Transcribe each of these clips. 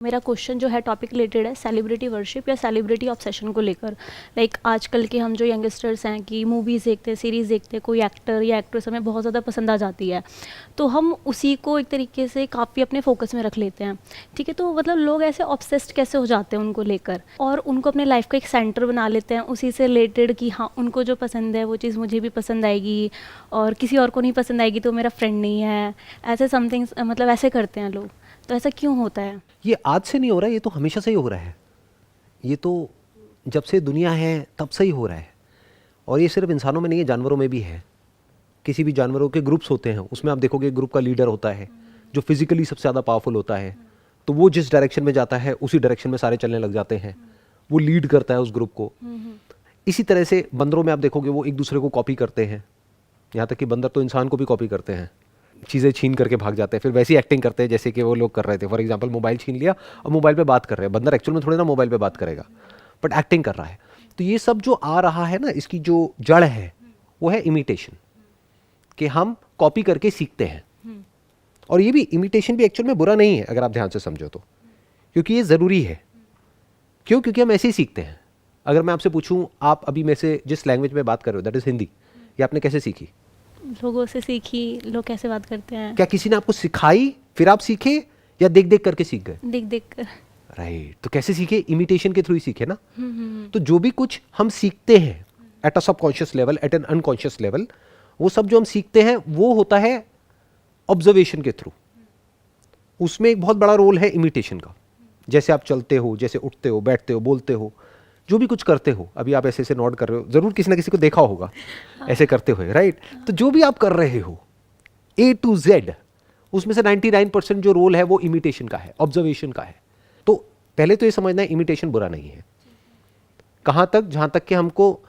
मेरा क्वेश्चन जो है टॉपिक रिलेटेड है सेलिब्रिटी वर्शिप या सेलिब्रिटी ऑब्सेशन को लेकर। लाइक आजकल के हम जो यंगस्टर्स हैं कि मूवीज़ देखते हैं, सीरीज़ देखते हैं, कोई एक्टर या एक्ट्रेस हमें बहुत ज़्यादा पसंद आ जाती है तो हम उसी को एक तरीके से काफ़ी अपने फोकस में रख लेते हैं। ठीक है, तो मतलब लोग ऐसे ऑब्सेस्ड कैसे हो जाते हैं उनको लेकर और उनको अपने लाइफ का एक सेंटर बना लेते हैं उसी से रिलेटेड कि हाँ उनको जो पसंद है वो चीज़ मुझे भी पसंद आएगी और किसी और को नहीं पसंद आएगी तो मेरा फ्रेंड नहीं है, ऐसे समथिंग मतलब ऐसे करते हैं लोग। तो ऐसा क्यों होता है? ये आज से नहीं हो रहा है, ये तो हमेशा से ही हो रहा है। ये तो जब से दुनिया है तब से ही हो रहा है। और ये सिर्फ इंसानों में नहीं है, जानवरों में भी है। किसी भी जानवरों के ग्रुप्स होते हैं, उसमें आप देखोगे ग्रुप का लीडर होता है जो फिजिकली सबसे ज़्यादा पावरफुल होता है, तो वो जिस डायरेक्शन में जाता है उसी डायरेक्शन में सारे चलने लग जाते हैं, वो लीड करता है उस ग्रुप को। इसी तरह से बंदरों में आप देखोगे वो एक दूसरे को कॉपी करते हैं, यहाँ तक कि बंदर तो इंसान को भी कॉपी करते हैं, चीज़ें छीन करके भाग जाते हैं, फिर वैसी एक्टिंग करते हैं जैसे कि वो लोग कर रहे थे। फॉर एग्जांपल मोबाइल छीन लिया और मोबाइल पे बात कर रहे हैं, बंदर एक्चुअल में थोड़ी ना मोबाइल पे बात करेगा बट एक्टिंग कर रहा है। तो ये सब जो आ रहा है ना, इसकी जो जड़ है वो है इमिटेशन, कि हम कॉपी करके सीखते हैं। और ये भी इमिटेशन भी एक्चुअल में बुरा नहीं है अगर आप ध्यान से समझो तो, क्योंकि ये ज़रूरी है। क्यों? क्योंकि हम ऐसे ही सीखते हैं। अगर मैं आपसे पूछूं आप अभी में से जिस लैंग्वेज में बात कर रहे हो दैट इज़ हिंदी, ये आपने कैसे सीखी? लोगों से सीखी, लोग कैसे बात करते हैं। क्या किसी ने आपको सिखाई फिर आप सीखे या देख देख करके सीख गए? देख देख कर। राइट। तो कैसे सीखे? इमिटेशन के थ्रू ही सीखे ना। तो जो भी कुछ हम सीखते हैं at a subconscious level, at an unconscious level, वो सब जो हम सीखते हैं वो होता है ऑब्जर्वेशन के थ्रू। उसमें एक बहुत बड़ा रोल है इमिटेशन का। जैसे आप चलते हो, जैसे उठते हो, बैठते हो, बोलते हो, जो भी कुछ करते हो, अभी आप ऐसे ऐसे नोट कर रहे हो, जरूर किसी ना किसी को देखा होगा ऐसे करते हुए, राइट? तो जो भी आप कर रहे हो A to Z, उसमें से 99% जो रोल है वो इमिटेशन का है, ऑब्जर्वेशन का है। तो पहले तो ये समझना है इमिटेशन बुरा नहीं है। कहाँ तक? जहाँ तक कि हमको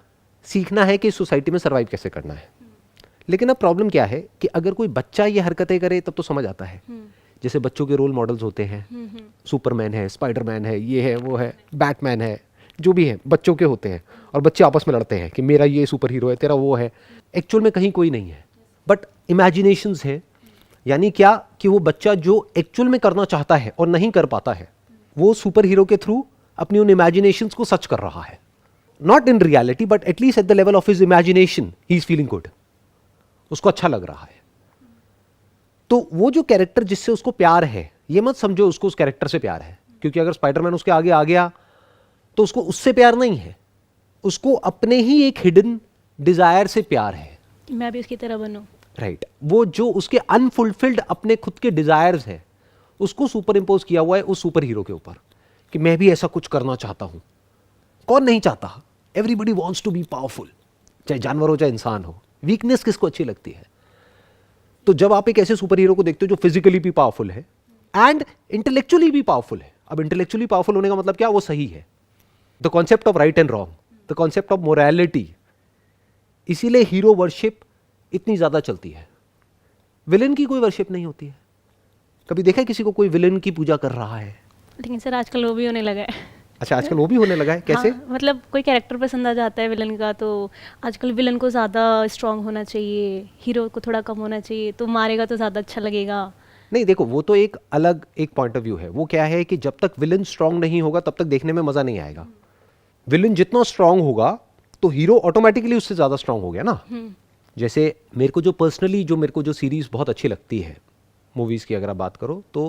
सीखना है कि सोसाइटी में सर्वाइव कैसे करना है। लेकिन अब प्रॉब्लम क्या है कि अगर कोई बच्चा ये हरकतें करे तब तो समझ आता है। जैसे बच्चों के रोल मॉडल्स होते हैं, सुपरमैन है, स्पाइडरमैन है, ये है, वो है, बैटमैन है, जो भी है बच्चों के होते हैं। और बच्चे आपस में लड़ते हैं कि मेरा ये सुपर हीरो है, तेरा वो है। एक्चुअल में कहीं कोई नहीं है, बट इमेजिनेशंस है। यानी क्या कि वो बच्चा जो एक्चुअल में करना चाहता है और नहीं कर पाता है, वो सुपर हीरो के थ्रू अपनी उन इमेजिनेशंस को सच कर रहा है। Not in reality but at least at the level of his imagination he is feeling good, उसको अच्छा लग रहा है। तो वो जो कैरेक्टर जिससे उसको प्यार है, ये मत समझो उसको उस कैरेक्टर से प्यार है, क्योंकि अगर स्पाइडरमैन उसके आगे आ गया तो उसको उससे प्यार नहीं है, उसको अपने ही एक हिडन डिजायर से प्यार है। मैं भी उसकी तरह बनूं। राइट। वो जो उसके अनफुलफिल्ड अपने खुद के डिजायर्स है, उसको सुपर इंपोज किया हुआ है उस सुपर हीरो के ऊपर कि मैं भी ऐसा कुछ करना चाहता हूं। कौन नहीं चाहता? Everybody wants to be powerful, चाहे जानवर हो चाहे इंसान हो। वीकनेस किसको अच्छी लगती है? तो जब आप एक ऐसे सुपर हीरो को देखते हो जो फिजिकली भी पावरफुल है एंड इंटेलेक्चुअली भी पावरफुल है। अब इंटेलेक्चुअली पावरफुल होने का मतलब क्या? वो सही है। The concept of right and wrong, the concept of morality. इसीलिए हीरो वर्शिप इतनी ज्यादा चलती है। विलेन की कोई वर्शिप नहीं होती है। कभी देखा है किसी को कोई विलेन की पूजा कर रहा है? लेकिन सर आजकल वो भी होने लगा है। अच्छा, आजकल वो भी होने लगा है। कैसे? हाँ, मतलब कोई कैरेक्टर पसंद आ जाता है विलन का तो आजकल विलन को ज़्यादा स्ट्रांग होना चाहिए, हीरो को थोड़ा कम होना चाहिए, तो मारेगा तो ज़्यादा अच्छा लगेगा। नहीं, देखो वो तो एक अलग एक पॉइंट ऑफ व्यू है। वो क्या है कि जब तक विलन स्ट्रांग नहीं होगा तब तक देखने में मजा नहीं आएगा। विलन जितना स्ट्रांग होगा तो हीरो ऑटोमेटिकली उससे ज्यादा स्ट्रांग हो गया ना। जैसे मेरे को जो पर्सनली मेरे को जो सीरीज बहुत अच्छी लगती है मूवीज की अगर आप बात करो तो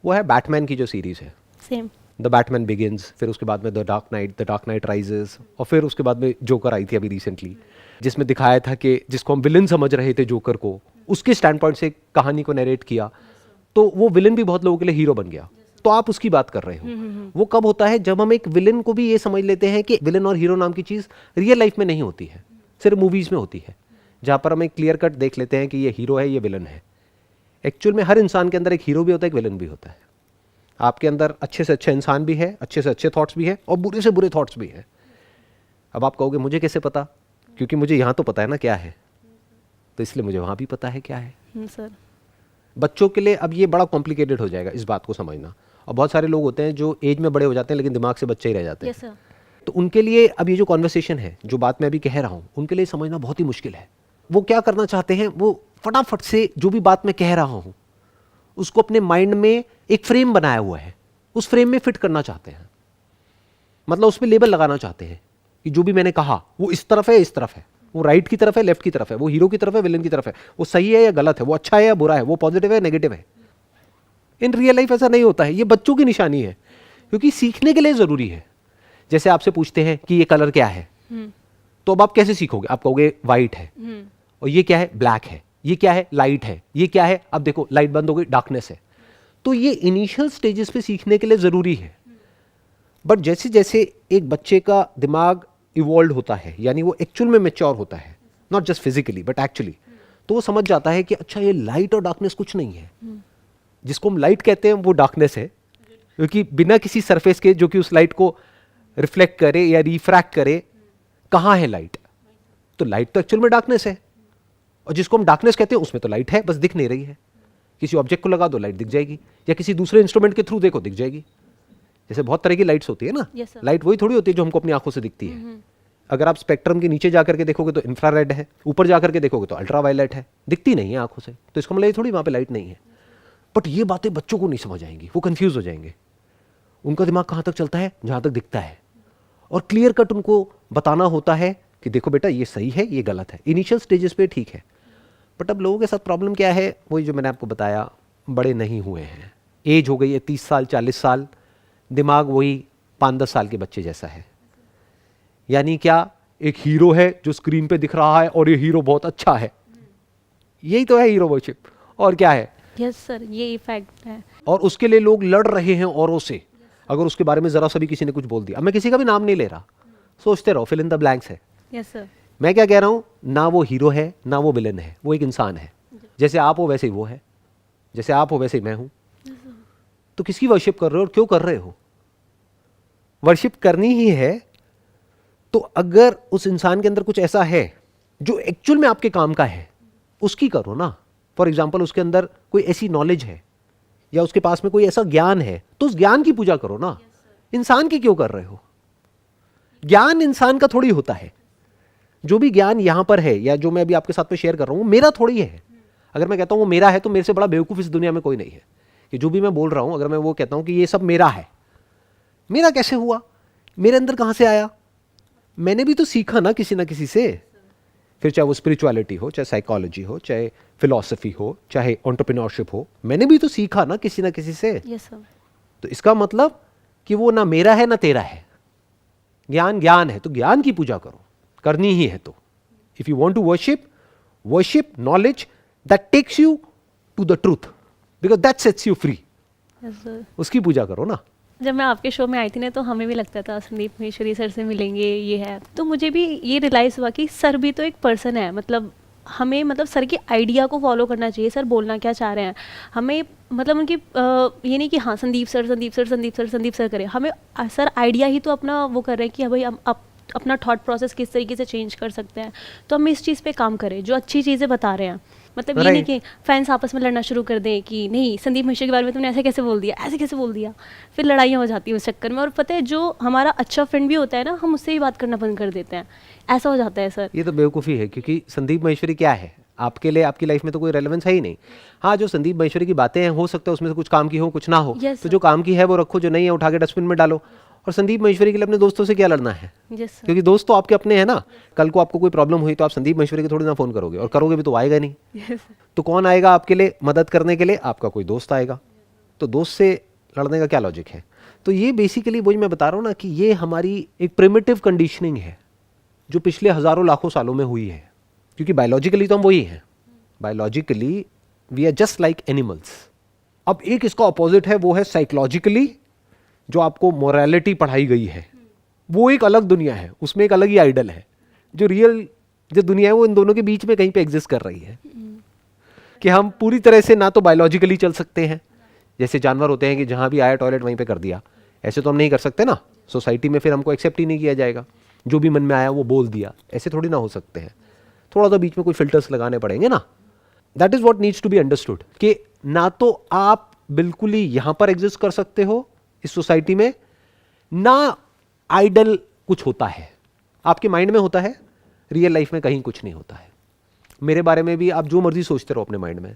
वो है बैटमैन की जो सीरीज है, सेम द बैटमैन बिगिंस, फिर उसके बाद में द डार्क नाइट राइजेस, और फिर उसके बाद में जोकर आई थी अभी रिसेंटली, जिसमें दिखाया था कि जिसको हम विलन समझ रहे थे जोकर को, उसके स्टैंड पॉइंट से कहानी को नरेट किया तो वो विलन भी बहुत लोगों के लिए हीरो बन गया। तो आप उसकी बात कर रहे हो। वो कब होता है? जब हम एक विलन को भी ये समझ लेते हैं कि विलन और हीरो नाम की चीज रियल लाइफ में नहीं होती है, सिर्फ मूवीज में होती है, जहां पर हम एक क्लियर कट देख लेते हैं कि ये हीरो है, ये विलन है। एक्चुअल में हर इंसान के अंदर एक हीरो भी होता है, एक विलन भी होता है। आपके अंदर अच्छे से अच्छा इंसान भी है, अच्छे से अच्छे थॉट्स भी है, और बुरे से बुरे थॉट्स भी है। अब आप कहोगे मुझे कैसे पता? क्योंकि मुझे यहां तो पता है ना क्या है, तो इसलिए मुझे वहां भी पता है क्या है। सर बच्चों के लिए अब ये बड़ा कॉम्प्लिकेटेड हो जाएगा इस बात को समझना। और बहुत सारे लोग होते हैं जो एज में बड़े हो जाते हैं लेकिन दिमाग से बच्चे ही रह जाते हैं। Yes sir. तो उनके लिए अब ये जो कॉन्वर्सेशन है, जो बात मैं अभी कह रहा हूँ, उनके लिए समझना बहुत ही मुश्किल है। वो क्या करना चाहते हैं? वो फटाफट से जो भी बात मैं कह रहा हूँ उसको अपने माइंड में एक फ्रेम बनाया हुआ है उस फ्रेम में फिट करना चाहते हैं, मतलब उस पर लेबल लगाना चाहते हैं कि जो भी मैंने कहा वो इस तरफ है, इस तरफ है, वो राइट की तरफ है, लेफ्ट की तरफ है, वो हीरो की तरफ है, विलन की तरफ है, वो सही है या गलत है, वो अच्छा है या बुरा है, वो पॉजिटिव है नेगेटिव है। इन रियल लाइफ ऐसा नहीं होता है। ये बच्चों की निशानी है, क्योंकि सीखने के लिए जरूरी है। जैसे आपसे पूछते हैं कि ये कलर क्या है, तो अब आप कैसे सीखोगे? आप कहोगे वाइट है, और ये क्या है? ब्लैक है। ये क्या है? लाइट है। ये क्या है? अब देखो लाइट बंद हो गई, डार्कनेस है। तो ये इनिशियल स्टेजेस पे सीखने के लिए जरूरी है। बट जैसे जैसे एक बच्चे का दिमाग इवॉल्व होता है, यानी वो एक्चुअल में मैच्योर होता है, not just physically but actually, तो वो समझ जाता है कि अच्छा ये लाइट और डार्कनेस कुछ नहीं है। जिसको हम लाइट कहते हैं वो डार्कनेस है, क्योंकि बिना किसी सरफेस के जो कि उस लाइट को रिफ्लेक्ट करे या रिफ्रैक्ट करे, कहाँ है लाइट? तो लाइट तो एक्चुअल में डार्कनेस है। और जिसको हम डार्कनेस कहते हैं उसमें तो लाइट है, बस दिख नहीं रही है। किसी ऑब्जेक्ट को लगा दो लाइट दिख जाएगी, या किसी दूसरे इंस्ट्रूमेंट के थ्रू देखो दिख जाएगी। जैसे बहुत तरह की लाइट्स होती है ना, लाइट वही थोड़ी होती है जो हमको अपनी आंखों से दिखती है। अगर आप स्पेक्ट्रम के नीचे जाकर के देखोगे तो इंफ्रारेड है, ऊपर जाकर के देखोगे तो अल्ट्रावायलेट है, दिखती नहीं है आंखों से। तो इसका मतलब ये थोड़ी वहां पे लाइट नहीं है। बट ये बातें बच्चों को नहीं समझ आएंगी, वो कंफ्यूज हो जाएंगे। उनका दिमाग कहां तक चलता है? जहां तक दिखता है। और क्लियर कट उनको बताना होता है कि देखो बेटा ये सही है, ये गलत है। इनिशियल स्टेजेस पे ठीक है। बट अब लोगों के साथ प्रॉब्लम क्या है? वही जो मैंने आपको बताया, बड़े नहीं हुए हैं, एज हो गई है 30 साल 40 साल, दिमाग वही 5-10 साल के बच्चे जैसा है। यानी क्या? एक हीरो है जो स्क्रीन पे दिख रहा है और ये हीरो बहुत अच्छा है। यही तो है हीरो वर्शिप, और क्या है? यस सर, ये इफेक्ट है। और उसके लिए लोग लड़ रहे हैं औरों से। अगर उसके बारे में जरा सा भी किसी ने कुछ बोल दिया, अब मैं किसी का भी नाम नहीं ले रहा, सोचते रहो, फिल इन द ब्लैंक्स है। Yes sir. मैं क्या कह रहा हूं? ना वो हीरो है ना वो विलन है, वो एक इंसान है। जैसे आप हो वैसे ही वो है, जैसे आप हो वैसे ही मैं हूं। तो किसकी वर्शिप कर रहे हो और क्यों कर रहे हो? वर्शिप करनी ही है तो अगर उस इंसान के अंदर कुछ ऐसा है जो एक्चुअल में आपके काम का है, उसकी करो ना। फॉर एग्जाम्पल उसके अंदर कोई ऐसी नॉलेज है या उसके पास में कोई ऐसा ज्ञान है, तो उस ज्ञान की पूजा करो ना। इंसान की क्यों कर रहे हो? ज्ञान इंसान का थोड़ी होता है। जो भी ज्ञान यहां पर है या जो मैं अभी आपके साथ में शेयर कर रहा हूं, मेरा थोड़ी है। अगर मैं कहता हूं वो मेरा है, तो मेरे से बड़ा बेवकूफ इस दुनिया में कोई नहीं है। कि जो भी मैं बोल रहा हूं, अगर मैं वो कहता हूं कि ये सब मेरा है, मेरा कैसे हुआ? मेरे अंदर कहां से आया? मैंने भी तो सीखा ना किसी से। फिर चाहे वो स्पिरिचुअलिटी हो, चाहे साइकोलॉजी हो, चाहे फिलॉसफी हो, चाहे एंटरप्रेन्योरशिप हो, मैंने भी तो सीखा ना किसी से। Yes sir. तो इसका मतलब कि वो ना मेरा है ना तेरा है। ज्ञान ज्ञान है, तो ज्ञान की पूजा करो, करनी ही है तो। If you want to worship knowledge that takes you to the truth, because that sets you free. Yes sir. उसकी पूजा करो ना। जब मैं आपके शो में आई थी ना, तो हमें भी लगता था संदीप महेश्वरी सर से मिलेंगे, ये है। तो मुझे भी ये रियलाइज़ हुआ कि सर भी तो एक पर्सन है। मतलब हमें, मतलब सर की आइडिया को फॉलो करना चाहिए। सर बोलना क्या चाह रहे हैं हमें, मतलब उनकी ये नहीं कि हाँ संदीप सर करें। हमें सर आइडिया ही तो अपना वो कर रहे हैं कि भाई हम अपना थॉट प्रोसेस किस तरीके से चेंज कर सकते हैं। तो हम इस चीज़ पे काम करें, जो अच्छी चीज़ें बता रहे हैं। मतलब ये नहीं कि फैंस आपस में लड़ना शुरू कर दें कि नहीं संदीप महेश्वरी के बारे में तुमने ऐसे कैसे बोल दिया, फिर लड़ाइयाँ हो जाती हैं उस चक्कर में। और पता है, जो हमारा अच्छा फ्रेंड भी होता है ना, हम उससे ही बात करना बंद कर देते हैं। ऐसा हो जाता है सर। ये तो बेवकूफ़ी है, क्योंकि संदीप महेश्वरी क्या है आपके लिए? आपकी लाइफ में तो कोई रेलेवेंस है ही नहीं। हाँ, जो संदीप महेश्वरी की बातें हैं, हो सकता है उसमें से कुछ काम की हो, कुछ ना हो। Yes, तो जो काम की है वो रखो, जो नहीं है उठा के डस्टबिन में डालो। और संदीप महेश्वरी के लिए अपने दोस्तों से क्या लड़ना है? Yes, sir. क्योंकि दोस्त तो आपके अपने हैं ना। कल को आपको कोई प्रॉब्लम हुई तो आप संदीप महेश्वरी को थोड़ी ना फोन करोगे, और करोगे भी तो आएगा नहीं। Yes. तो कौन आएगा आपके लिए मदद करने के लिए? आपका कोई दोस्त आएगा। तो दोस्त से लड़ने का क्या लॉजिक है? तो ये बेसिकली वही मैं बता रहा हूँ ना, कि ये हमारी एक प्रिमिटिव कंडीशनिंग है जो पिछले हजारों लाखों सालों में हुई है। क्योंकि बायोलॉजिकली तो हम वही हैं, biologically we are just like animals. अब एक इसका ऑपोजिट है, वो है साइकोलॉजिकली, जो आपको मोरालिटी पढ़ाई गई है। वो एक अलग दुनिया है, उसमें एक अलग ही आइडल है। जो रियल जो दुनिया है वो इन दोनों के बीच में कहीं पे एग्जिस्ट कर रही है। कि हम पूरी तरह से ना तो बायोलॉजिकली चल सकते हैं, जैसे जानवर होते हैं कि जहां भी आया टॉयलेट वहीं पे कर दिया, ऐसे तो हम नहीं कर सकते ना। सोसाइटी में फिर हमको एक्सेप्ट ही नहीं किया जाएगा। जो भी मन में आया वो बोल दिया, ऐसे थोड़ी ना हो सकते हैं। थोड़ा सा बीच में कोई फिल्टर्स लगाने पड़ेंगे ना। That is what needs to be understood, कि ना तो आप बिल्कुल ही यहां पर एग्जिस्ट कर सकते हो इस सोसाइटी में, ना आइडल कुछ होता है, आपके माइंड में होता है, रियल लाइफ में कहीं कुछ नहीं होता है। मेरे बारे में भी आप जो मर्जी सोचते रहो अपने माइंड में,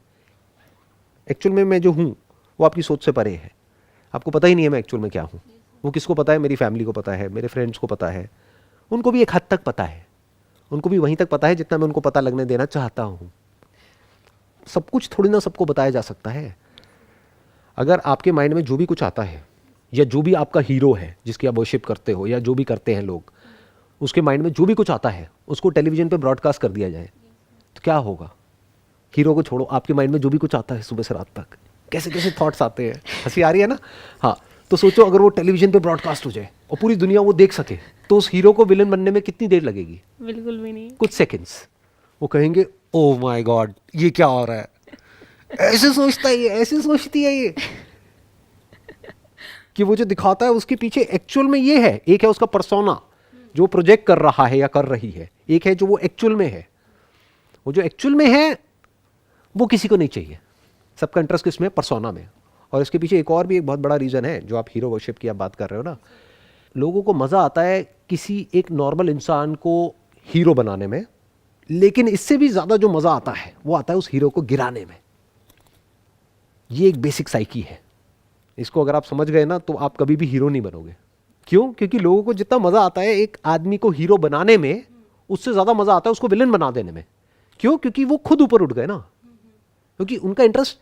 एक्चुअल में मैं जो हूं वो आपकी सोच से परे है। आपको पता ही नहीं है मैं एक्चुअल में क्या हूँ। वो किसको पता है? मेरी फैमिली को पता है, मेरे फ्रेंड्स को पता है, उनको भी एक हद तक पता है, उनको भी वहीं तक पता है जितना मैं उनको पता लगने देना चाहता हूँ। सब कुछ थोड़ी ना सबको बताया जा सकता है। अगर आपके माइंड में जो भी कुछ आता है, या जो भी आपका हीरो है जिसकी आप वर्शिप करते हो, या जो भी करते हैं लोग, उसके माइंड में जो भी कुछ आता है उसको टेलीविजन पे ब्रॉडकास्ट कर दिया जाए तो क्या होगा? हीरो को छोड़ो, आपके माइंड में जो भी कुछ आता है सुबह से रात तक, कैसे कैसे थॉट्स आते हैं, हंसी आ रही है ना? हाँ, तो सोचो अगर वो टेलीविजन पे ब्रॉडकास्ट हो जाए और पूरी दुनिया वो देख सके, तो उस हीरो को विलन बनने में कितनी देर लगेगी? बिल्कुल भी नहीं। कुछ सेकंड्स। वो कहेंगे ओह माय गॉड ये क्या हो रहा है, ऐसे सोचता है ये, ऐसे सोचती है ये। कि वो जो दिखाता है उसके पीछे एक्चुअल में ये है। एक है उसका पर्सोना जो प्रोजेक्ट कर रहा है या कर रही है, एक है जो वो एक्चुअल में है। वो जो एक्चुअल में है वो किसी को नहीं चाहिए। सबका इंटरेस्ट किसमें? पर्सोना में। और इसके पीछे एक और भी एक बहुत बड़ा रीज़न है, जो आप हीरो वर्शिप की आप बात कर रहे हो ना। लोगों को मज़ा आता है किसी एक नॉर्मल इंसान को हीरो बनाने में, लेकिन इससे भी ज़्यादा जो मज़ा आता है वो आता है उस हीरो को गिराने में। ये एक बेसिक साइकी है। इसको अगर आप समझ गए ना तो आप कभी भी हीरो नहीं बनोगे। क्यों? क्योंकि लोगों को जितना मज़ा आता है एक आदमी को हीरो बनाने में, उससे ज़्यादा मज़ा आता है उसको विलन बना देने में। क्यों? क्योंकि वो खुद ऊपर उठ गए ना। क्योंकि उनका इंटरेस्ट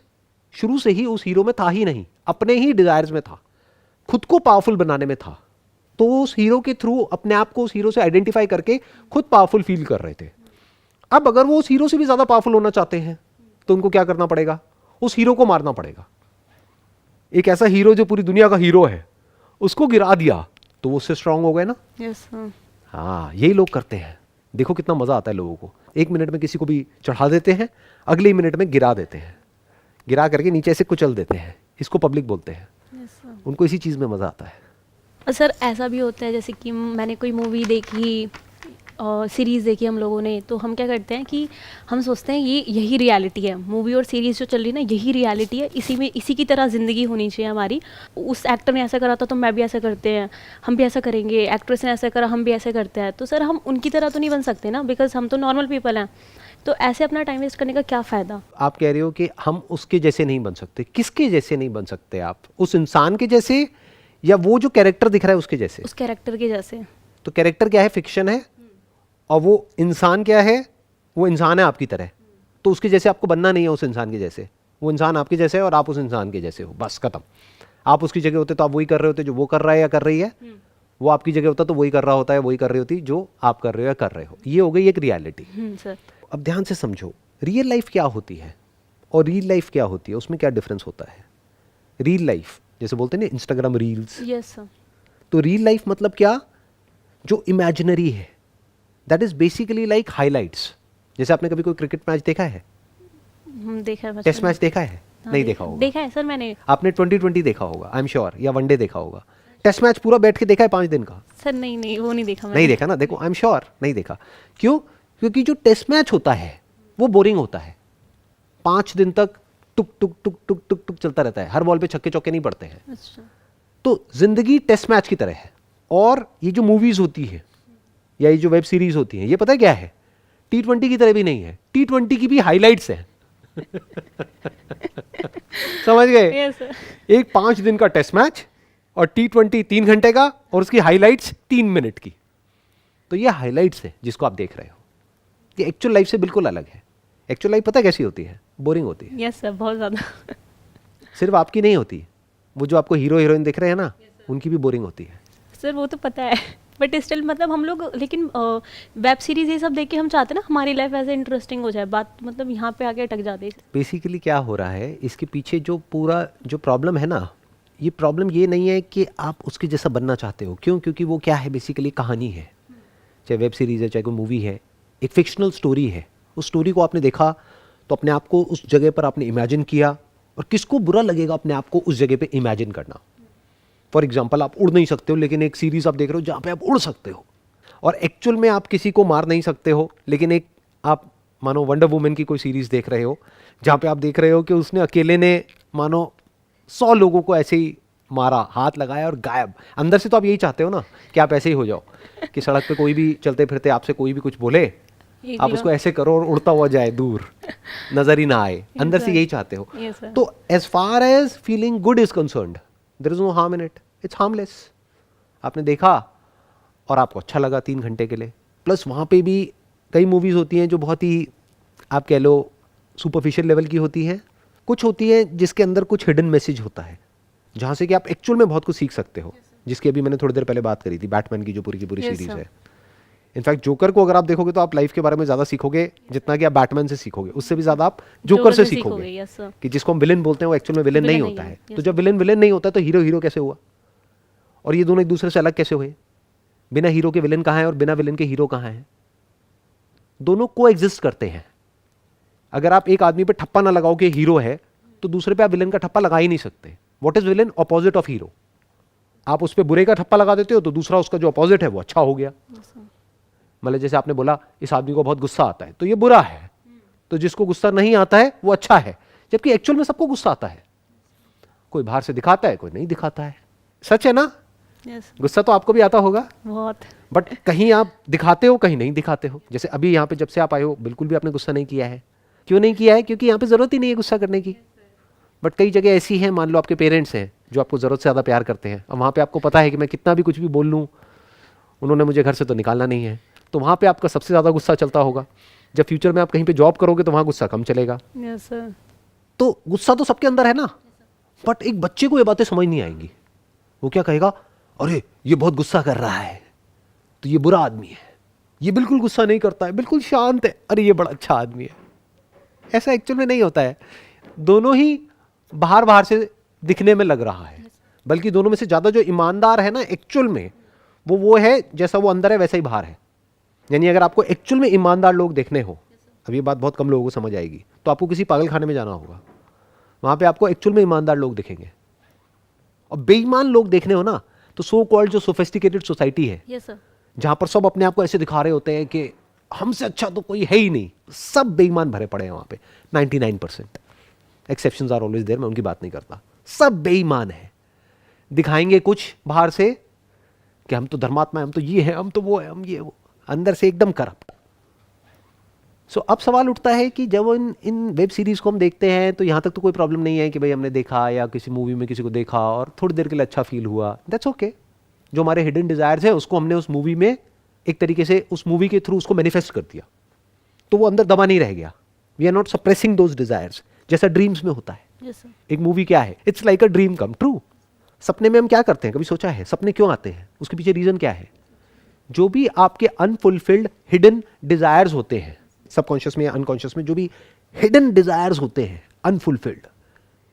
शुरू से ही उस हीरो में था ही नहीं, अपने ही डिजायर्स में था, खुद को पावरफुल बनाने में था। तो उस हीरो के थ्रू अपने आप को उस हीरो से आइडेंटिफाई करके खुद पावरफुल फील कर रहे थे। अब अगर वो उस हीरो से भी ज़्यादा पावरफुल होना चाहते हैं तो उनको क्या करना पड़ेगा? उस हीरो को मारना पड़ेगा। एक ऐसा हीरो जो पूरी दुनिया का हीरो है उसको गिरा दिया तो वो उससे स्ट्रांग हो गए ना। यस। हाँ, यही लोग करते हैं। देखो कितना मजा आता है लोगों को। एक मिनट में किसी को भी चढ़ा देते हैं, अगले ही मिनट में गिरा देते हैं, गिरा करके नीचे से कुचल देते हैं। इसको पब्लिक बोलते हैं। उनको इसी चीज़ में मज़ा आता है। सर ऐसा भी होता है जैसे कि मैंने कोई मूवी देखी, सीरीज़ देखी हम लोगों ने, तो हम क्या करते हैं कि हम सोचते हैं ये यही रियलिटी है, मूवी और सीरीज़ जो चल रही है ना यही रियलिटी है, इसी में इसी की तरह ज़िंदगी होनी चाहिए हमारी। उस एक्टर ने ऐसा करा था तो मैं भी ऐसा करते हैं, हम भी ऐसा करेंगे, एक्ट्रेस ने ऐसा करा हम भी ऐसे करते हैं। तो सर हम उनकी तरह तो नहीं बन सकते ना, बिकॉज हम तो नॉर्मल पीपल हैं। तो ऐसे अपना टाइम वेस्ट करने का क्या फ़ायदा? आप कह रहे हो कि हम उसके जैसे नहीं बन सकते। किसके जैसे नहीं बन सकते आप? उस इंसान के जैसे, या वो जो कैरेक्टर दिख रहा है उसके जैसे? उस कैरेक्टर के जैसे। तो कैरेक्टर क्या है? फिक्शन है। और वो इंसान क्या है? वो इंसान है आपकी तरह। तो उसके जैसे आपको बनना नहीं है, उस इंसान के जैसे। वो इंसान आपके जैसे है और आप उस इंसान के जैसे हो, बस खत्म। आप उसकी जगह होते तो आप वही कर रहे होते जो वो कर रहा है या कर रही है। वो आपकी जगह होता तो वही कर रहा होता है, वही कर रही होती जो आप कर रहे हो या कर रहे हो। ये हो गई एक रियलिटी। सर अब ध्यान से समझो, रियल लाइफ क्या होती है और रियल लाइफ क्या होती है, उसमें क्या डिफरेंस होता है। रियल लाइफ जैसे बोलते हैं ना इंस्टाग्राम रील्स, यस सर। तो रियल लाइफ मतलब क्या? जो इमेजिनरी है, that is basically like highlights. जैसे आपने कभी कोई क्रिकेट मैच देखा है? देखा है। टेस्ट मैच देखा है? नहीं देखा होगा। देखा है सर मैंने। आपने 2020 देखा होगा आई एम श्योर, या वनडे देखा होगा। टेस्ट मैच पूरा बैठ के देखा है 5 दिन का? सर नहीं वो नहीं देखा मैंने। नहीं देखा ना। देखो आई एम श्योर नहीं देखा। क्यों? क्योंकि जो टेस्ट मैच होता है वो बोरिंग होता है। 5 दिन तक टुक टुक टुक टुक टुक टुक चलता रहता है, हर बॉल पे छक्के चौके नहीं पड़ते हैं। अच्छा। तो जिंदगी टेस्ट मैच की तरह है। और ये जो मूवीज होती है या ये जो वेब सीरीज होती है, ये पता है क्या है? T20 की तरह भी नहीं है। T20 की भी हाइलाइट्स हैं। समझ गए? Yes sir. एक 5 दिन का टेस्ट मैच और T20 3 घंटे का और उसकी हाइलाइट्स 3 मिनट की। तो ये हाइलाइट्स है जिसको आप देख रहे हो। ये एक्चुअल लाइफ से बिल्कुल अलग है। एक्चुअल लाइफ पता है कैसी होती है? बोरिंग होती है। यस सर, बहुत ज़्यादा। सिर्फ आपकी नहीं होती, वो जो आपको हीरो हीरोइन दिख रहे हैं ना, उनकी भी बोरिंग होती है। सर वो तो पता है, बट स्टिल मतलब हम लोग, लेकिन वेब सीरीज ये सब देख के हम चाहते हैं ना हमारी लाइफ ऐसे इंटरेस्टिंग हो जाए। बात मतलब यहाँ पे आके अटक जाती है। बेसिकली क्या हो रहा है, इसके पीछे जो पूरा जो प्रॉब्लम है ना, ये प्रॉब्लम ये नहीं है कि आप उसके जैसा बनना चाहते हो। क्यों? क्योंकि वो क्या है, बेसिकली कहानी है। चाहे वेब सीरीज़ है, चाहे कोई मूवी है, एक फिक्शनल स्टोरी है। उस स्टोरी को आपने देखा तो अपने आप को उस जगह पर आपने इमेजिन किया। और किसको बुरा लगेगा अपने आप को उस जगह पे इमेजिन करना? फॉर एग्जाम्पल, आप उड़ नहीं सकते हो लेकिन एक सीरीज़ आप देख रहे हो जहाँ पे आप उड़ सकते हो। और एक्चुअल में आप किसी को मार नहीं सकते हो, लेकिन एक आप मानो वंडर वुमन की कोई सीरीज़ देख रहे हो जहाँ पे आप देख रहे हो कि उसने अकेले ने मानो 100 लोगों को ऐसे ही मारा, हाथ लगाया और गायब। अंदर से तो आप यही चाहते हो ना कि आप ऐसे ही हो जाओ, कि सड़क पे कोई भी चलते फिरते आपसे कोई भी कुछ बोले, आप उसको ऐसे करो और उड़ता हुआ जाए, दूर नजर ही ना आए। अंदर से यही चाहते हो। Yes, sir. तो as far as feeling good is concerned, there is no harm in it, it's harmless. आपने देखा और आपको अच्छा लगा 3 घंटे के लिए। प्लस वहाँ पे भी कई मूवीज़ होती हैं जो बहुत ही, आप कह लो, सुपरफिशियल लेवल की होती हैं। कुछ होती है जिसके अंदर कुछ हिडन मैसेज होता है, जहाँ से कि आप एक्चुअल में बहुत कुछ सीख सकते हो, जिसकी अभी मैंने थोड़ी देर पहले बात करी थी, बैटमैन की जो पूरी की पूरी Yes, सीरीज sir. है। इनफैक्ट जोकर को अगर आप देखोगे तो आप लाइफ के बारे में ज़्यादा सीखोगे जितना कि आप बैटमैन से सीखोगे, उससे भी ज़्यादा आप जोकर से सीखोगे। Yes sir. कि जिसको हम विलेन बोलते हैं वो एक्चुअल में विलेन नहीं Villain होता नहीं है। है, तो yes, जब विलेन विलेन नहीं होता तो हीरो हीरो कैसे हुआ, और ये दोनों एक दूसरे से अलग कैसे हुए? बिना हीरो के विलेन कहाँ है और बिना विलेन के हीरो कहाँ है? दोनों को एग्जिस्ट करते हैं। अगर आप एक आदमी पे ठप्पा ना लगाओ कि हीरो है, तो दूसरे पे आप विलेन का ठप्पा लगा ही नहीं सकते। What is villain? Opposite of hero. आप उस पे बुरे का ठप्पा लगा देते हो तो दूसरा उसका जो अपोजिट है वो अच्छा हो गया। मतलब जैसे आपने बोला इस आदमी को बहुत गुस्सा आता है तो ये बुरा है, तो जिसको गुस्सा नहीं आता है वो अच्छा है, जबकि एक्चुअल में सबको गुस्सा आता है। कोई बाहर से दिखाता है, कोई नहीं दिखाता है। सच है ना? यस, गुस्सा तो आपको भी आता होगा, बहुत। बट कहीं आप दिखाते हो, कहीं नहीं दिखाते हो। जैसे अभी यहाँ पे जब से आप आए हो बिल्कुल भी आपने गुस्सा नहीं किया है। क्यों नहीं किया है? क्योंकि यहाँ पे जरूरत ही नहीं है गुस्सा करने की। बट कई जगह ऐसी हैं, मान लो आपके पेरेंट्स हैं जो आपको जरूरत से ज़्यादा प्यार करते हैं, और वहाँ पे आपको पता है कि मैं कितना भी कुछ भी बोल लूँ उन्होंने मुझे घर से तो निकालना नहीं है, तो वहाँ पे आपका सबसे ज़्यादा गुस्सा चलता होगा। जब फ्यूचर में आप कहीं पे जॉब करोगे तो वहाँ गुस्सा कम चलेगा। Yes sir. तो गुस्सा तो सबके अंदर है ना, बट एक बच्चे को ये बातें समझ नहीं आएंगी। वो क्या कहेगा, अरे ये बहुत गुस्सा कर रहा है तो ये बुरा आदमी है, ये बिल्कुल गुस्सा नहीं करता है, बिल्कुल शांत है, अरे ये बड़ा अच्छा आदमी है। ऐसा एक्चुअल में नहीं होता है। दोनों ही बाहर बाहर से दिखने में लग रहा है, बल्कि दोनों में से ज़्यादा जो ईमानदार है ना एक्चुअल में, वो है जैसा वो अंदर है वैसा ही बाहर है। यानी अगर आपको एक्चुअल में ईमानदार लोग देखने हो, अब ये बात बहुत कम लोगों को समझ आएगी, तो आपको किसी पागल खाने में जाना होगा। वहाँ पे आपको एक्चुअल में ईमानदार लोग दिखेंगे। और बेईमान लोग देखने हो ना, तो सो कॉल्ड जो सोफिस्टिकेटेड सोसाइटी है, यस सर। जहाँ पर सब अपने आप को ऐसे दिखा रहे होते हैं कि हमसे अच्छा तो कोई है ही नहीं, सब बेईमान भरे पड़े हैं वहाँ पे। 99%, एक्सेप्शंस आर ऑलवेज देयर, मैं उनकी बात नहीं करता। सब बेईमान है, दिखाएंगे कुछ बाहर से कि हम तो धर्मात्मा हैं, हम तो ये हैं, हम तो वो है, हम ये वो, अंदर से एकदम करप्ट। सो अब सवाल उठता है कि जब इन वेब सीरीज को हम देखते हैं तो यहाँ तक तो कोई प्रॉब्लम नहीं है कि भाई हमने देखा या किसी मूवी में किसी को देखा और थोड़ी देर के लिए अच्छा फील हुआ, दैट्स ओके। जो हमारे हिडन डिजायर्स है उसको हमने उस मूवी में एक तरीके से उस मूवी के थ्रू उसको मैनिफेस्ट कर दिया, तो वो अंदर दबा नहीं रह गया। We are not suppressing those desires, जैसा ड्रीम्स में होता है। Yes sir. एक मूवी क्या है? It's like a dream come true. सपने में हम क्या करते हैं, कभी सोचा है सपने क्यों आते हैं? उसके पीछे रीजन क्या है? जो भी आपके अनफुलफिल्ड हिडन डिजायर्स होते हैं, सबकॉन्शियस में या अनकॉन्शियस में जो भी हिडन डिजायर्स होते हैं, अनफुलफिल्ड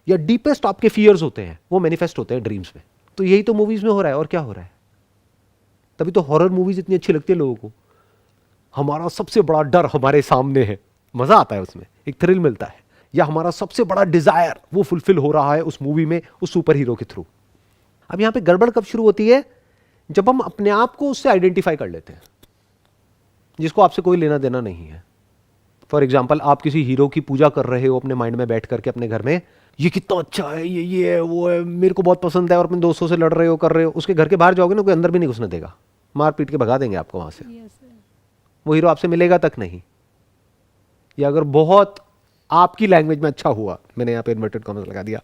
या डीपेस्ट आपके फियर्स होते हैं, वो मैनिफेस्ट होते हैं ड्रीम्स में। तो यही तो मूवीज में हो रहा है, और क्या हो रहा है? तभी तो हॉरर मूवीज इतनी अच्छी लगती है लोगों को। हमारा सबसे बड़ा डर हमारे सामने है, मजा आता है उसमें, एक थ्रिल मिलता है। या हमारा सबसे बड़ा डिजायर वो फुलफिल हो रहा है उस मूवी में, उस सुपर हीरो के थ्रू। अब यहां पे गड़बड़ कब शुरू होती है? जब हम अपने आप को उससे आइडेंटिफाई कर लेते हैं, जिसको आपसे कोई लेना देना नहीं है। फॉर एग्जाम्पल, आप किसी हीरो की पूजा कर रहे हो अपने माइंड में बैठ करके अपने घर में, ये कितना अच्छा है, ये है, वो है, मेरे को बहुत पसंद है, और अपने दोस्तों से लड़ रहे हो, कर रहे हो। उसके घर के बाहर जाओगे ना, कोई अंदर भी नहीं घुसने देगा, मार पीट के भगा देंगे आपको वहां से। Yes sir. वो हीरो आपसे मिलेगा तक नहीं। या अगर बहुत आपकी लैंग्वेज में अच्छा हुआ, मैंने यहाँ पे इन्वर्टेड कॉमर्स लगा दिया,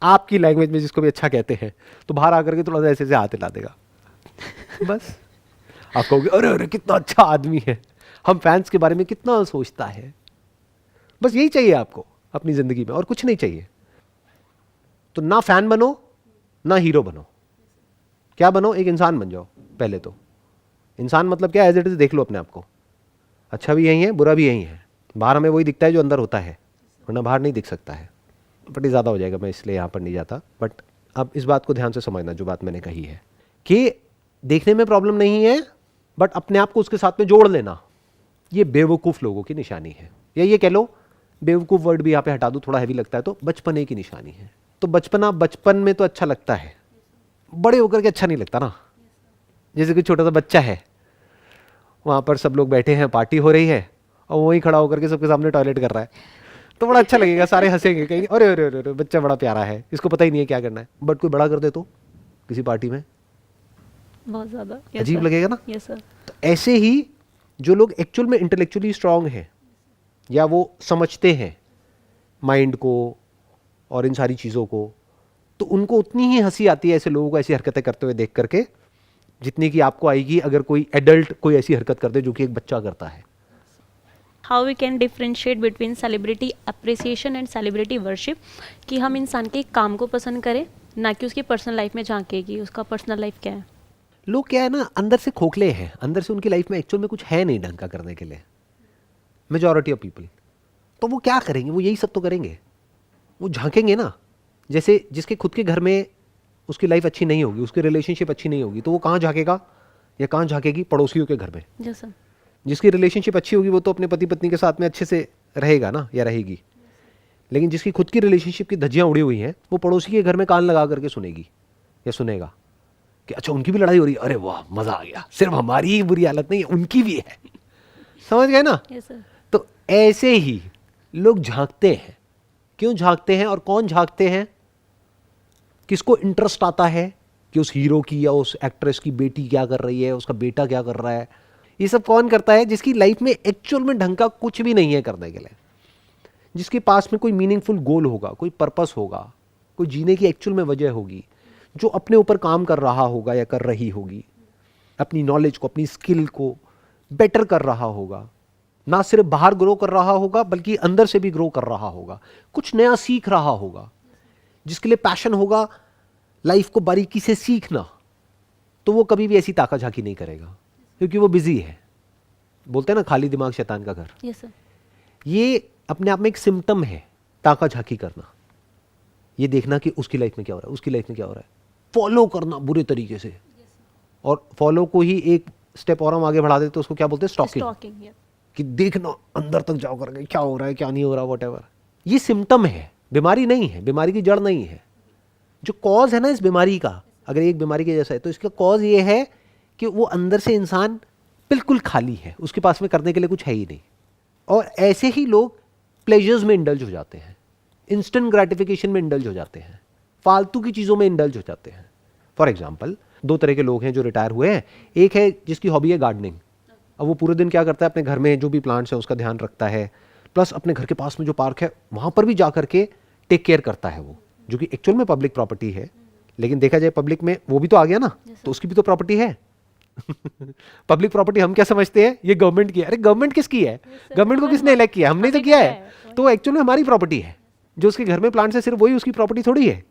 आपकी लैंग्वेज में जिसको भी अच्छा कहते हैं, तो बाहर आकर के थोड़ा सा ऐसे हाथ हिला देगा बस। आप कहोगे अरे अरे कितना अच्छा आदमी है, हम फैंस के बारे में कितना सोचता है। बस यही चाहिए आपको अपनी जिंदगी में, और कुछ नहीं चाहिए। तो ना फैन बनो ना हीरो बनो, क्या बनो? एक इंसान बन जाओ पहले तो। इंसान मतलब क्या? एज इट इज देख लो अपने आप को, अच्छा भी यही है, बुरा भी यही है। बाहर हमें वही दिखता है जो अंदर होता है, वरना बाहर नहीं दिख सकता है। बट ये ज़्यादा हो जाएगा, मैं इसलिए यहाँ पर नहीं जाता। बट अब इस बात को ध्यान से समझना जो बात मैंने कही है, कि देखने में प्रॉब्लम नहीं है, बट अपने आप को उसके साथ में जोड़ लेना, ये बेवकूफ़ लोगों की निशानी है। या ये कह लो, बेवकूफ़ वर्ड भी यहाँ पे हटा दूँ, थोड़ा हैवी लगता है, तो बचपने की निशानी है। तो बचपन में तो अच्छा लगता है, बड़े होकर के अच्छा नहीं लगता ना। जैसे कि छोटा सा बच्चा है, वहाँ पर सब लोग बैठे हैं, पार्टी हो रही है, और वहीं खड़ा होकर के सबके सामने टॉयलेट कर रहा है, तो बड़ा अच्छा लगेगा, सारे हंसेंगे, कहेंगे अरे अरे अरे अरे बच्चा बड़ा प्यारा है, इसको पता ही नहीं है क्या करना है। बट कोई बड़ा कर दे तो किसी पार्टी में बहुत ज़्यादा अजीब लगेगा ना। Yes sir. तो ऐसे ही जो लोग एक्चुअल में इंटेलेक्चुअली स्ट्रांग हैं, या वो समझते हैं माइंड को और इन सारी चीज़ों को, तो उनको उतनी ही हंसी आती है ऐसे लोगों को ऐसी हरकतें करते हुए देख करके जितनी कि आपको आएगी अगर कोई एडल्ट कोई ऐसी हरकत कर दे जो कि एक बच्चा करता है। How we can differentiate between celebrity appreciation and celebrity worship, कि हम इंसान के काम को पसंद करें ना कि उसकी पर्सनल लाइफ में झांके कि उसका पर्सनल लाइफ क्या है। लोग क्या है ना, अंदर से खोखले हैं, अंदर से उनकी लाइफ में एक्चुअल में कुछ है नहीं ढंग का करने के लिए, मेजॉरिटी ऑफ पीपल। तो वो क्या करेंगे, वो यही सब तो करेंगे, वो झांकेंगे ना। जैसे जिसके खुद के घर में उसकी लाइफ अच्छी नहीं होगी, उसकी रिलेशनशिप अच्छी नहीं होगी, तो वो कहाँ झांकेगा या कहाँ झांकेगी, पड़ोसियों के घर में। जैसा जिसकी रिलेशनशिप अच्छी होगी वो तो अपने पति पत्नी के साथ में अच्छे से रहेगा ना या रहेगी, लेकिन जिसकी खुद की रिलेशनशिप की धज्जियाँ उड़ी हुई हैं वो पड़ोसी के घर में कान लगा करके सुनेगी या सुनेगा कि अच्छा उनकी भी लड़ाई हो रही है, अरे वाह मज़ा आ गया, सिर्फ हमारी ही बुरी हालत नहीं है उनकी भी है। समझ गए ना। Yes sir. तो ऐसे ही लोग झांकते हैं। क्यों झांकते हैं और कौन झांकते हैं, किसको इंटरेस्ट आता है कि उस हीरो की या उस एक्ट्रेस की बेटी क्या कर रही है, उसका बेटा क्या कर रहा है, ये सब कौन करता है, जिसकी लाइफ में एक्चुअल में ढंग का कुछ भी नहीं है करने के लिए, जिसके पास में कोई मीनिंगफुल गोल होगा, कोई पर्पस होगा, कोई जीने की एक्चुअल में वजह होगी, जो अपने ऊपर काम कर रहा होगा या कर रही होगी, अपनी नॉलेज को अपनी स्किल को बेटर कर रहा होगा, ना सिर्फ बाहर ग्रो कर रहा होगा बल्कि अंदर से भी ग्रो कर रहा होगा, कुछ नया सीख रहा होगा, जिसके लिए पैशन होगा लाइफ को बारीकी से सीखना, तो वो कभी भी ऐसी ताका झाकी नहीं करेगा क्योंकि वो बिजी है। बोलते हैं ना खाली दिमाग शैतान का घर। Yes sir. ये अपने आप में एक सिम्टम है ताका झाकी करना, ये देखना कि उसकी लाइफ में क्या हो रहा है, उसकी लाइफ में क्या हो रहा है, फॉलो करना बुरे तरीके से। और फॉलो को ही एक स्टेप और हम आगे बढ़ा देते तो उसको क्या बोलते हैं, स्टॉकिंग। कि देखना अंदर तक जाओ करके क्या हो रहा है क्या नहीं हो रहा, व्हाटएवर। ये सिम्टम है, बीमारी नहीं है, बीमारी की जड़ नहीं है। जो कॉज है ना इस बीमारी का, अगर एक बीमारी के जैसा है तो इसका कॉज ये है कि वो अंदर से इंसान बिल्कुल खाली है, उसके पास में करने के लिए कुछ है ही नहीं। और ऐसे ही लोग प्लेजर्स में इंडल्ज हो जाते हैं, इंस्टेंट ग्रेटिफिकेशन में इंडल्ज हो जाते हैं, फालतू की चीज़ों में इंडल्ज हो जाते हैं। फॉर एग्जाम्पल 2 तरह के लोग हैं जो रिटायर हुए हैं। एक है जिसकी हॉबी है गार्डनिंग। अब वो पूरे दिन क्या करता है, अपने घर में जो भी प्लांट्स हैं उसका ध्यान रखता है, प्लस अपने घर के पास में जो पार्क है वहाँ पर भी जा करके टेक केयर करता है वो, जो कि एक्चुअल में पब्लिक प्रॉपर्टी है। लेकिन देखा जाए पब्लिक में वो भी तो आ गया ना, तो उसकी भी तो प्रॉपर्टी है। पब्लिक प्रॉपर्टी हम क्या समझते हैं, ये गवर्नमेंट की है। अरे गवर्नमेंट किसकी है, गवर्नमेंट को किसने इलेक्ट किया, हमने तो किया है। तो एक्चुअल में हमारी प्रॉपर्टी है। जो उसके घर में प्लांट्स है सिर्फ वही उसकी प्रॉपर्टी थोड़ी है,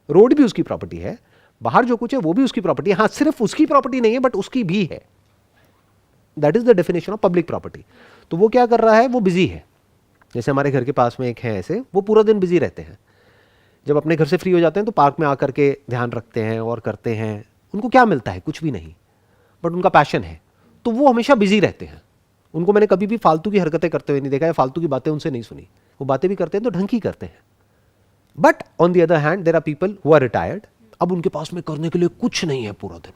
रोड भी उसकी प्रॉपर्टी है, बाहर जो कुछ है वो भी उसकी प्रॉपर्टी है। हाँ सिर्फ उसकी प्रॉपर्टी नहीं है बट उसकी भी है। That is the definition of public property. तो वो क्या कर रहा है, वो बिजी है। जैसे हमारे घर के पास में एक है ऐसे, वो पूरा दिन बिजी रहते हैं। जब अपने घर से फ्री हो जाते हैं तो पार्क में आकर के ध्यान रखते हैं और करते हैं। उनको क्या मिलता है, कुछ भी नहीं, बट उनका पैशन है, तो वो हमेशा बिजी रहते हैं। उनको मैंने कभी भी फालतू की हरकतें करते हुए नहीं देखा है, फालतू की बातें उनसे नहीं सुनी। वो बातें भी करते हैं तो ढंग की करते हैं। But on the other hand there are people who are retired. अब उनके पास में करने के लिए कुछ नहीं है पूरा दिन,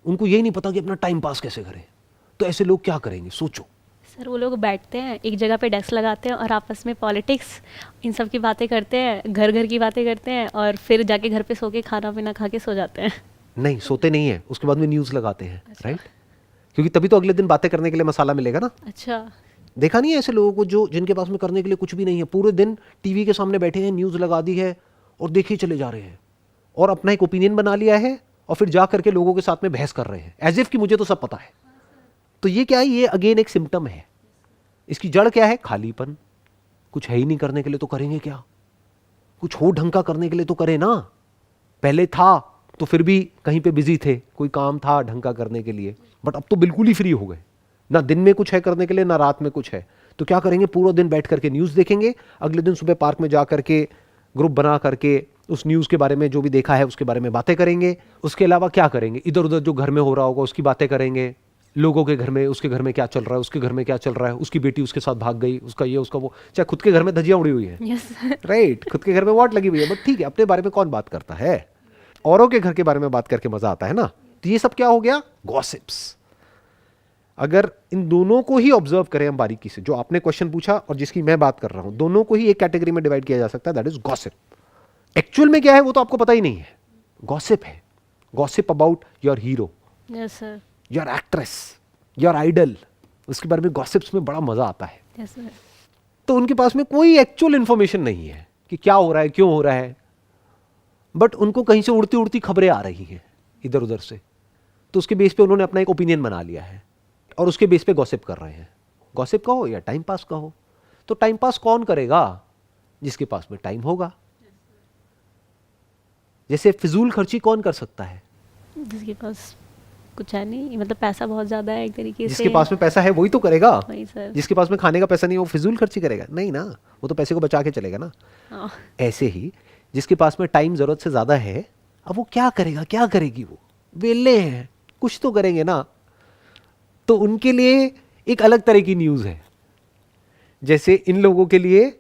उनको यही नहीं पता कि अपना टाइम पास कैसे करें। तो ऐसे लोग क्या करेंगे, सोचो। सर वो लोग बैठते हैं एक जगह पे, डेस्क लगाते हैं और आपस में पॉलिटिक्स इन सब की बातें करते हैं, घर घर की बातें करते हैं, और फिर जाके घर पे सो के खाना पीना खा के सो जाते हैं। नहीं सोते नहीं है, उसके बाद में न्यूज़ लगाते हैं। राइट, क्योंकि तभी तो अगले दिन बातें करने के लिए मसाला मिलेगा ना। अच्छा, देखा नहीं है ऐसे लोगों को जो जिनके पास में करने के लिए कुछ भी नहीं है, पूरे दिन टीवी के सामने बैठे हैं, न्यूज़ लगा दी है और देखे चले जा रहे हैं, और अपना एक ओपिनियन बना लिया है और फिर जा करके लोगों के साथ में बहस कर रहे हैं एज इफ कि मुझे तो सब पता है। तो ये क्या है, ये अगेन एक सिम्टम है। इसकी जड़ क्या है, खालीपन। कुछ है ही नहीं करने के लिए तो करेंगे क्या, कुछ हो ढंग का करने के लिए तो करें ना। पहले था तो फिर भी कहीं पे बिजी थे, कोई काम था ढंग का करने के लिए, बट अब तो बिल्कुल ही फ्री हो गए, ना दिन में कुछ है करने के लिए ना रात में कुछ है। तो क्या करेंगे, पूरा दिन बैठ करके न्यूज़ देखेंगे, अगले दिन सुबह पार्क में जा करके ग्रुप बना करके उस न्यूज़ के बारे में जो भी देखा है उसके बारे में बातें करेंगे। उसके अलावा क्या करेंगे, इधर उधर जो घर में हो रहा होगा उसकी बातें करेंगे, लोगों के घर में, उसके घर में क्या चल रहा है, उसके घर में क्या चल रहा है, उसकी बेटी उसके साथ भाग गई, उसका ये उसका वो। चाहे खुद के घर में धज्जियां उड़ी हुई है, यस राइट, खुद के घर में वॉट लगी हुई है, बट ठीक है, अपने बारे में कौन बात करता है, औरों के घर के बारे में बात करके मजा आता है ना। तो ये सब क्या हो गया, गॉसिप्स। अगर इन दोनों को ही ऑब्जर्व करें हम बारीकी से, जो आपने क्वेश्चन पूछा और जिसकी मैं बात कर रहा हूं, दोनों को ही एक कैटेगरी में डिवाइड किया जा सकता है, दैट इज गॉसिप। एक्चुअल में क्या है वो तो आपको पता ही नहीं है। गॉसिप है, gossip about your hero, yes sir, your actress, your idol, उसके बारे में गॉसिप्स में बड़ा मजा आता है। Yes sir. तो उनके पास में कोई एक्चुअल इंफॉर्मेशन नहीं है कि क्या हो रहा है, क्यों हो रहा है, बट उनको कहीं से उड़ती उड़ती खबरें आ रही हैं इधर उधर से, तो उसके बेस पे उन्होंने अपना एक ओपिनियन बना लिया है और उसके बेस पे गॉसिप कर रहे हैं। गॉसिप का हो या टाइम पास का हो, तो टाइम पास कौन करेगा? जिसके पास में टाइम होगा। जैसे फिजूल खर्ची कौन कर सकता है? जिसके पास कुछ है नहीं, मतलब पैसा बहुत ज़्यादा है एक तरीके से। जिसके पास में पैसा है वही तो करेगा। वही सर। जिसके पास में खाने का पैसा नहीं है वो फिजूल खर्ची करेगा? नहीं ना, वो तो पैसे को बचा के चलेगा ना। हाँ। ऐसे ही जिसके पास में टाइम जरूरत से ज्यादा है, अब वो क्या करेगा, क्या करेगी? वो वेले हैं, कुछ तो करेंगे ना। तो उनके लिए एक अलग तरह की न्यूज़ है। जैसे इन लोगों के लिए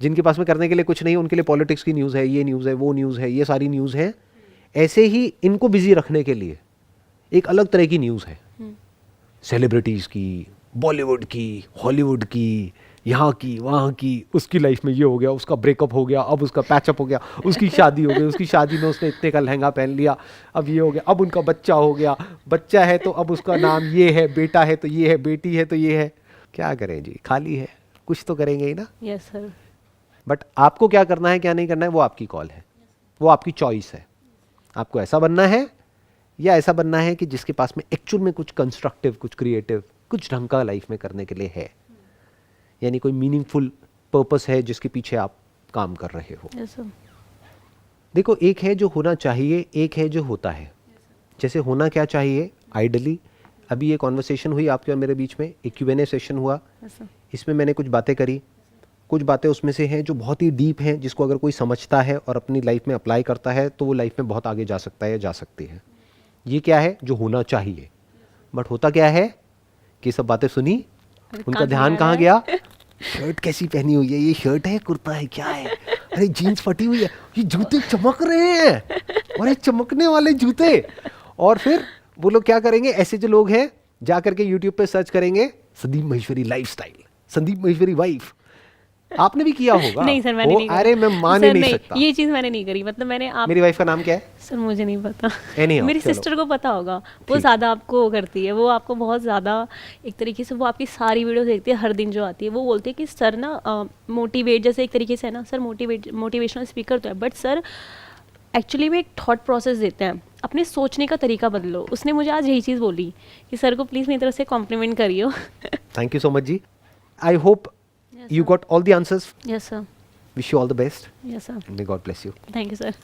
जिनके पास में करने के लिए कुछ नहीं, उनके लिए पॉलिटिक्स की न्यूज़ है, ये न्यूज़ है, वो न्यूज़ है, ये सारी न्यूज़ है। ऐसे ही इनको बिजी रखने के लिए एक अलग तरह की न्यूज़ है, सेलिब्रिटीज़ की, बॉलीवुड की, हॉलीवुड की, यहाँ की, वहाँ की। उसकी लाइफ में ये हो गया, उसका ब्रेकअप हो गया, अब उसका पैचअप हो गया, उसकी शादी हो गई, उसकी शादी में उसने इतने का लहंगा पहन लिया, अब ये हो गया, अब उनका बच्चा हो गया, बच्चा है तो अब उसका नाम ये है, बेटा है तो ये है, बेटी है तो ये है। क्या करें जी, खाली है, कुछ तो करेंगे ही ना। Yes sir. बट आपको क्या करना है, क्या नहीं करना है, वो आपकी कॉल है, वो आपकी चॉइस है। आपको ऐसा बनना है या ऐसा बनना है कि जिसके पास में एक्चुअल में कुछ कंस्ट्रक्टिव, कुछ क्रिएटिव, कुछ ढंग का लाइफ में करने के लिए है, यानी कोई मीनिंगफुल पर्पस है जिसके पीछे आप काम कर रहे हो। Yes sir. देखो, एक है जो होना चाहिए, एक है जो होता है। जैसे होना क्या चाहिए, आइडली अभी ये कॉन्वर्सेशन हुई आपके और मेरे बीच में, एक Q&A सेशन हुआ, यस सर। इसमें मैंने कुछ बातें करी। कुछ बातें उसमें से हैं जो बहुत ही डीप हैं, जिसको अगर कोई समझता है और अपनी लाइफ में अप्लाई करता है तो वो लाइफ में बहुत आगे जा सकता है या जा सकती है। ये क्या है जो होना चाहिए, बट होता क्या है कि सब बातें सुनी, उनका कहाँ ध्यान जा कहाँ रहा गया? शर्ट कैसी पहनी हुई है, ये शर्ट है, कुर्ता है, क्या है? अरे जीन्स फटी हुई है, ये जूते चमक रहे हैं, अरे चमकने वाले जूते। और फिर वो लोग क्या करेंगे, ऐसे जो लोग हैं जा करके यूट्यूब पे सर्च करेंगे संदीप माहेश्वरी लाइफस्टाइल, संदीप माहेश्वरी वाइफ। आपने भी किया होगा। नहीं सर, मैंने नहीं करा। अरे मैं मान ही सर, नहीं सकता। ये चीज़ मैंने नहीं करी। मतलब मैंने आप मेरी वाइफ का नाम क्या है? सर मुझे नहीं पता। Anyhow, मेरी चलो। सिस्टर को पता होगा, वो ठीक। ज़्यादा आपको वो करती है, वो आपको बहुत ज़्यादा एक तरीके से वो आपकी सारी वीडियो देखती है हर दिन जो आती है। वो बोलती है कि सर ना मोटिवेट, जैसे एक तरीके से है ना सर, मोटिवेशनल स्पीकर तो है, बट सर एक्चुअली में एक थॉट प्रोसेस देते हैं, अपने सोचने का तरीका बदलो। उसने मुझे आज यही चीज़ बोली कि सर को प्लीज़ मेरी तरफ से कॉम्प्लीमेंट करियो। थैंक यू सो मच जी। I hope Yes, you sir. got all the answers. Yes sir. Wish you all the best. Yes sir. May God bless you. Thank you sir.